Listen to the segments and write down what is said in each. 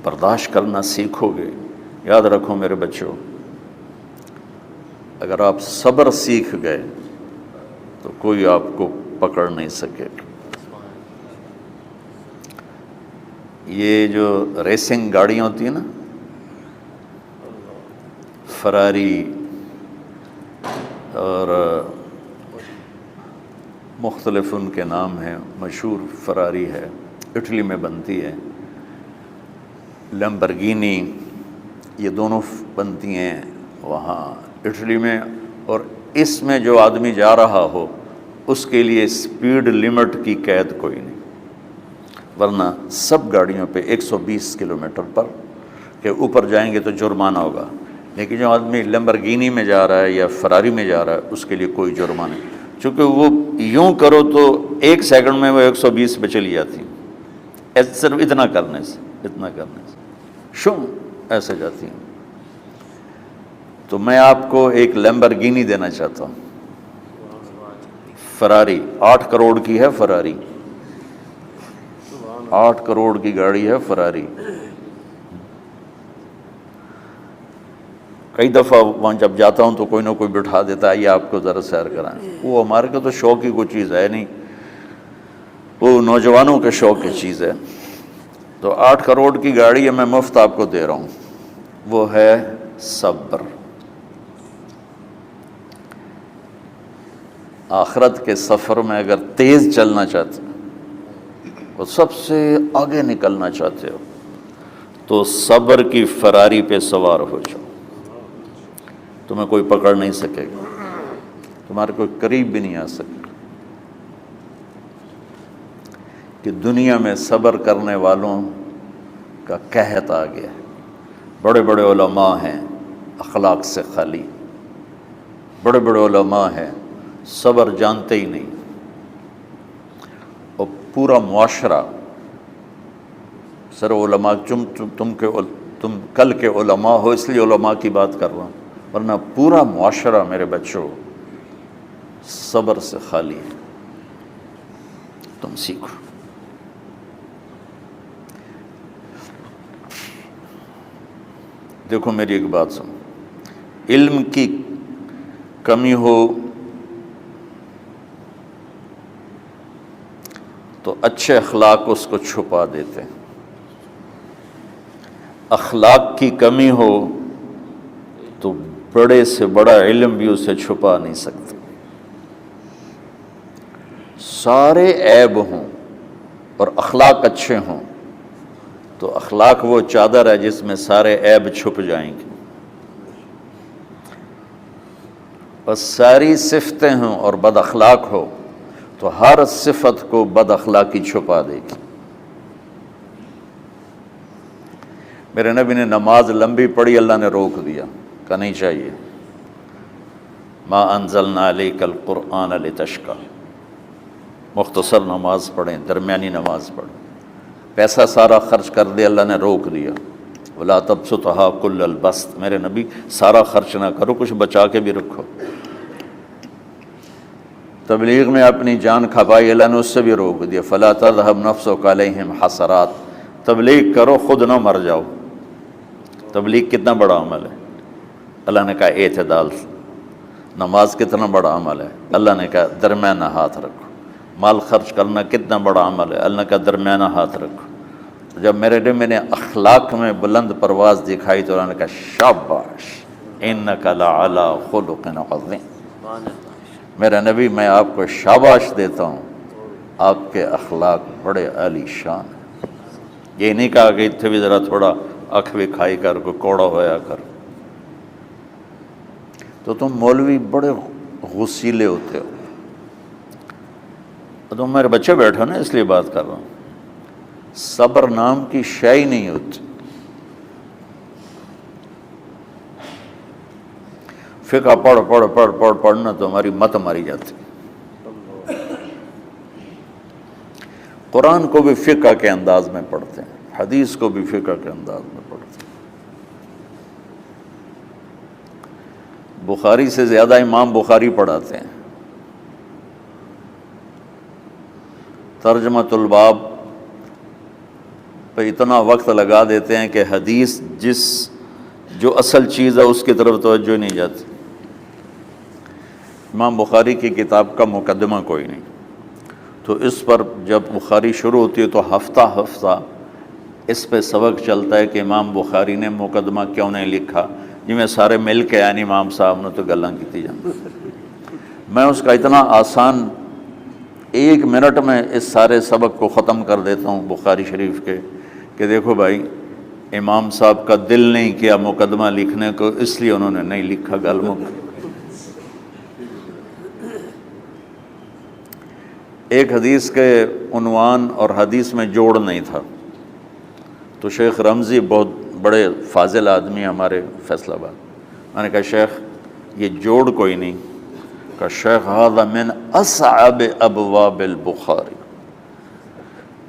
برداشت کرنا سیکھو گے. یاد رکھو میرے بچوں، اگر آپ صبر سیکھ گئے تو کوئی آپ کو پکڑ نہیں سکے. یہ جو ریسنگ گاڑیاں ہوتی ہیں نا، فراری اور مختلف ان کے نام ہیں، مشہور فراری ہے، اٹلی میں بنتی ہے. لمبرگینی، یہ دونوں بنتی ہیں وہاں اٹلی میں. اور اس میں جو آدمی جا رہا ہو اس کے لیے سپیڈ لمٹ کی قید کوئی نہیں، ورنہ سب گاڑیوں پہ 120 کلومیٹر پر کے اوپر جائیں گے تو جرمانہ ہوگا. لیکن جو آدمی لمبرگینی میں جا رہا ہے یا فراری میں جا رہا ہے اس کے لیے کوئی جرمانہ نہیں، چونکہ وہ یوں کرو تو 1 سیکنڈ میں وہ 120 پہ چلی جاتی ہیں، صرف اتنا کرنے سے شو ایسے جاتی ہیں. تو میں آپ کو ایک لمبرگینی دینا چاہتا ہوں، فراری 8 کروڑ کی ہے. فراری 8 کروڑ کی گاڑی ہے فراری. کئی دفعہ وہاں جب جاتا ہوں تو کوئی نہ کوئی بٹھا دیتا ہے، یہ آپ کو ذرا سیر کرائیں. وہ ہمارے کو تو شوق کی کوئی چیز ہے نہیں، وہ نوجوانوں کے شوق کی چیز ہے. تو 8 کروڑ کی گاڑی ہے، میں مفت آپ کو دے رہا ہوں. وہ ہے صبر. آخرت کے سفر میں اگر تیز چلنا چاہتے اور سب سے آگے نکلنا چاہتے ہو تو صبر کی فراری پہ سوار ہو جاؤ. تمہیں کوئی پکڑ نہیں سکے گا، تمہارے کوئی قریب بھی نہیں آ سکے. کہ دنیا میں صبر کرنے والوں کا قحط آ گیا ہے. بڑے بڑے علماء ہیں اخلاق سے خالی، بڑے بڑے علماء ہیں صبر جانتے ہی نہیں. اور پورا معاشرہ سر علماء، تم کل کے علماء ہو اس لیے علماء کی بات کر رہا ہوں، ورنہ پورا معاشرہ میرے بچوں صبر سے خالی ہے. تم سیکھو. دیکھو میری ایک بات سنو، علم کی کمی ہو تو اچھے اخلاق اس کو چھپا دیتے ہیں. اخلاق کی کمی ہو تو بڑے سے بڑا علم بھی اسے چھپا نہیں سکتے. سارے عیب ہوں اور اخلاق اچھے ہوں تو اخلاق وہ چادر ہے جس میں سارے عیب چھپ جائیں گے. بس ساری صفتیں ہوں اور بد اخلاق ہو تو ہر صفت کو بد اخلاقی چھپا دے گی. میرے نبی نے نماز لمبی پڑھی، اللہ نے روک دیا، کہا نہیں چاہیے. ما انزلنا علیک القرآن لتشقی، مختصر نماز پڑھیں، درمیانی نماز پڑھیں. پیسہ سارا خرچ کر دے، اللہ نے روک دیا. ولا تبسطھا کل البسط، میرے نبی سارا خرچ نہ کرو، کچھ بچا کے بھی رکھو. تبلیغ میں اپنی جان کھپائی، اللہ نے اس سے بھی روک دیا. فلا تذهب نفسک علیہم حسرات، تبلیغ کرو خود نہ مر جاؤ. تبلیغ کتنا بڑا عمل ہے، اللہ نے کہا اعتدال. نماز کتنا بڑا عمل ہے، اللہ نے کہا درمیانہ ہاتھ رکھو. مال خرچ کرنا کتنا بڑا عمل ہے، اللہ کا درمیانہ ہاتھ رکھو. جب میرے نے میں نے اخلاق میں بلند پرواز دکھائی تو اللہ نے کہا شاباش انک لعلی خلق عظیم. میرا نبی میں آپ کو شاباش دیتا ہوں، آپ کے اخلاق بڑے عالی شان ہیں. یہ نہیں کہا کہ اتنے بھی ذرا تھوڑا اکھ بھی کھائی کر کو کوڑا ہویا کر. تو تم مولوی بڑے غسیلے ہوتے ہو. تم میرے بچے بیٹھو نا، اس لیے بات کر رہا ہوں. صبر نام کی شے ہی نہیں ہوتی. فقہ پڑھنا تو ہماری مت ماری جاتی. قرآن کو بھی فقہ کے انداز میں پڑھتے ہیں، حدیث کو بھی فقہ کے انداز میں پڑھتے ہیں. بخاری سے زیادہ امام بخاری پڑھاتے ہیں. ترجمۃ الباب پہ اتنا وقت لگا دیتے ہیں کہ حدیث جو اصل چیز ہے اس کی طرف توجہ نہیں جاتی۔ امام بخاری کی کتاب کا مقدمہ کوئی نہیں، تو اس پر جب بخاری شروع ہوتی ہے تو ہفتہ ہفتہ اس پہ سبق چلتا ہے کہ امام بخاری نے مقدمہ کیوں نہیں لکھا، جی میں سارے مل کے یعنی امام صاحب نے تو گلاں کی جان۔ میں اس کا اتنا آسان 1 منٹ میں اس سارے سبق کو ختم کر دیتا ہوں بخاری شریف کے، کہ دیکھو بھائی امام صاحب کا دل نہیں کیا مقدمہ لکھنے کو، اس لیے انہوں نے نہیں لکھا۔ گلموں ایک حدیث کے عنوان اور حدیث میں جوڑ نہیں تھا، تو شیخ رمزی بہت بڑے فاضل آدمی ہمارے فیصل آباد، میں نے کہا شیخ یہ جوڑ کوئی نہیں، کہا شیخ ھذا من اصعب ابواب البخاری،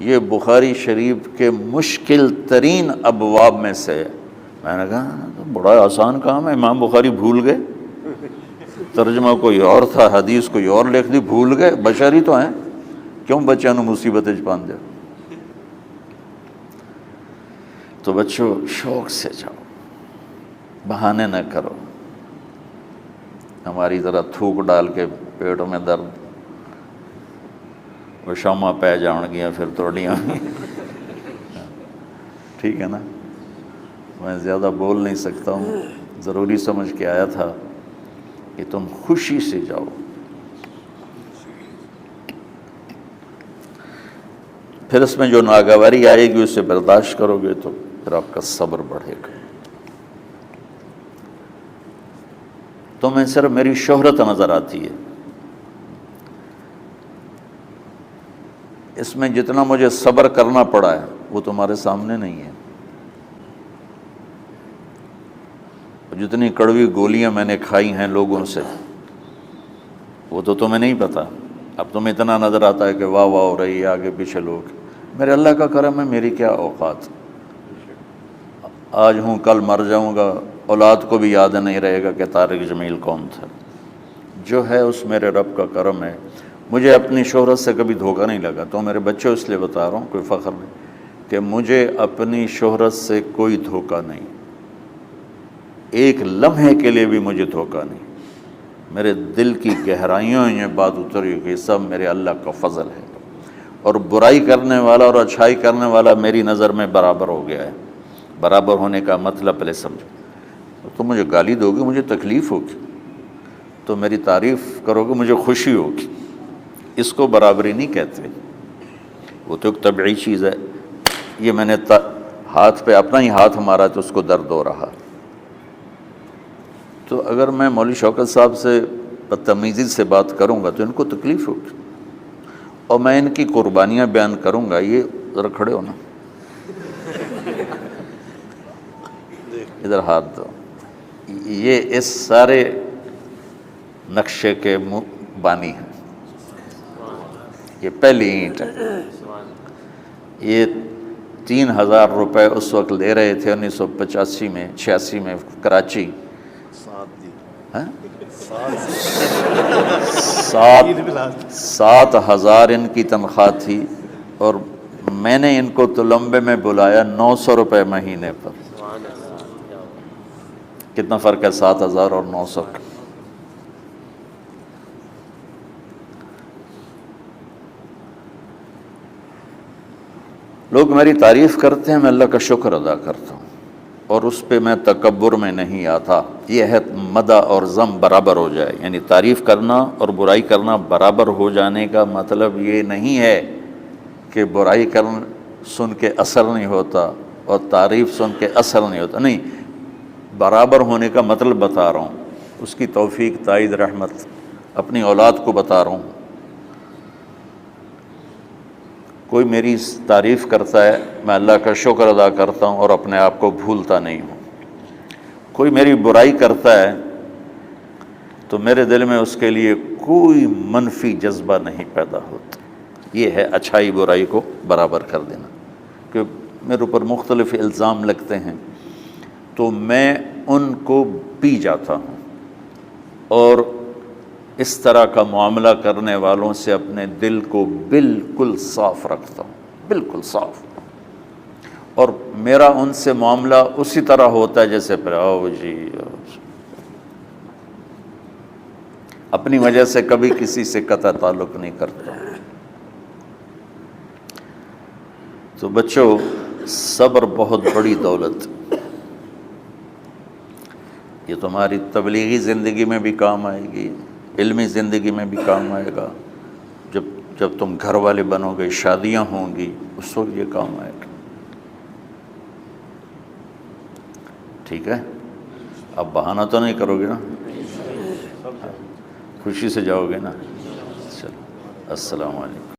یہ بخاری شریف کے مشکل ترین ابواب میں سے ہے۔ میں نے کہا بڑا آسان کام ہے، امام بخاری بھول گئے، ترجمہ کوئی اور تھا، حدیث کوئی اور لکھ دی، بھول گئے، بشر ہی تو ہیں، کیوں بچوں نے مصیبت پان دیا۔ تو بچوں شوق سے جاؤ، بہانے نہ کرو، ہماری ذرا تھوک ڈال کے پیٹوں میں درد، وہ شامہ پہ جان گیا پھر توڑیاں، ٹھیک ہے نا۔ میں زیادہ بول نہیں سکتا ہوں، ضروری سمجھ کے آیا تھا کہ تم خوشی سے جاؤ۔ پھر اس میں جو ناگواری آئے گی اسے برداشت کرو گے تو پھر آپ کا صبر بڑھے گا۔ تمہیں صرف میری شہرت نظر آتی ہے، اس میں جتنا مجھے صبر کرنا پڑا ہے وہ تمہارے سامنے نہیں ہے، جتنی کڑوی گولیاں میں نے کھائی ہیں لوگوں سے وہ تو تمہیں نہیں پتا۔ اب تمہیں اتنا نظر آتا ہے کہ واہ واہ ہو رہی ہے آگے پیچھے لوگ، میرے اللہ کا کرم ہے، میری کیا اوقات، آج ہوں کل مر جاؤں گا، اولاد کو بھی یاد نہیں رہے گا کہ طارق جمیل کون تھا۔ جو ہے اس میرے رب کا کرم ہے، مجھے اپنی شہرت سے کبھی دھوکہ نہیں لگا۔ تو میرے بچوں اس لیے بتا رہا ہوں، کوئی فخر نہیں، کہ مجھے اپنی شہرت سے کوئی دھوکہ نہیں، ایک لمحے کے لیے بھی مجھے دھوکہ نہیں۔ میرے دل کی گہرائیوں یہ بات اتری کہ سب میرے اللہ کا فضل ہے، اور برائی کرنے والا اور اچھائی کرنے والا میری نظر میں برابر ہو گیا ہے۔ برابر ہونے کا مطلب پہلے سمجھو، تو مجھے گالی دو گے مجھے تکلیف ہوگی، تو میری تعریف کرو گے مجھے خوشی ہوگی، اس کو برابری نہیں کہتے، وہ تو ایک طبعی چیز ہے۔ یہ میں نے ہاتھ پہ اپنا ہی ہاتھ مارا تو اس کو درد ہو رہا، تو اگر میں مولوی شوکت صاحب سے بدتمیزی سے بات کروں گا تو ان کو تکلیف ہوگی، اور میں ان کی قربانیاں بیان کروں گا۔ یہ ذرا کھڑے ہونا، ادھر ہاتھ دو، یہ اس سارے نقشے کے بانی ہیں، یہ پہلی اینٹ ہے۔ یہ 3000 روپے اس وقت لے رہے تھے 1985 میں 86 میں کراچی، 7,000 ان کی تنخواہ تھی، اور میں نے ان کو تلمبے میں بلایا 900 روپے مہینے پر۔ کتنا فرق ہے 7,000 اور 900 کا؟ لوگ میری تعریف کرتے ہیں، میں اللہ کا شکر ادا کرتا ہوں، اور اس پہ میں تکبر میں نہیں آتا۔ یہ ہے مدح اور ذم برابر ہو جائے، یعنی تعریف کرنا اور برائی کرنا برابر ہو جانے کا مطلب یہ نہیں ہے کہ برائی سن کے اثر نہیں ہوتا اور تعریف سن کے اثر نہیں ہوتا، نہیں، برابر ہونے کا مطلب بتا رہا ہوں، اس کی توفیق تائید رحمت اپنی اولاد کو بتا رہا ہوں۔ کوئی میری تعریف کرتا ہے میں اللہ کا شکر ادا کرتا ہوں اور اپنے آپ کو بھولتا نہیں ہوں، کوئی میری برائی کرتا ہے تو میرے دل میں اس کے لیے کوئی منفی جذبہ نہیں پیدا ہوتا۔ یہ ہے اچھائی برائی کو برابر کر دینا۔ کہ میرے اوپر مختلف الزام لگتے ہیں تو میں ان کو پی جاتا ہوں، اور اس طرح کا معاملہ کرنے والوں سے اپنے دل کو بالکل صاف رکھتا ہوں، بالکل صاف، اور میرا ان سے معاملہ اسی طرح ہوتا ہے جیسے پھر آؤ جی اپنی وجہ سے کبھی کسی سے قطع تعلق نہیں کرتا۔ تو بچوں، صبر بہت بڑی دولت، یہ تمہاری تبلیغی زندگی میں بھی کام آئے گی، علمی زندگی میں بھی کام آئے گا، جب تم گھر والے بنو گے، شادیاں ہوں گی، اس وقت یہ کام آئے گا۔ ٹھیک ہے؟ اب بہانہ تو نہیں کرو گے نا؟ خوشی سے جاؤ گے نا؟ چلو، السلام علیکم۔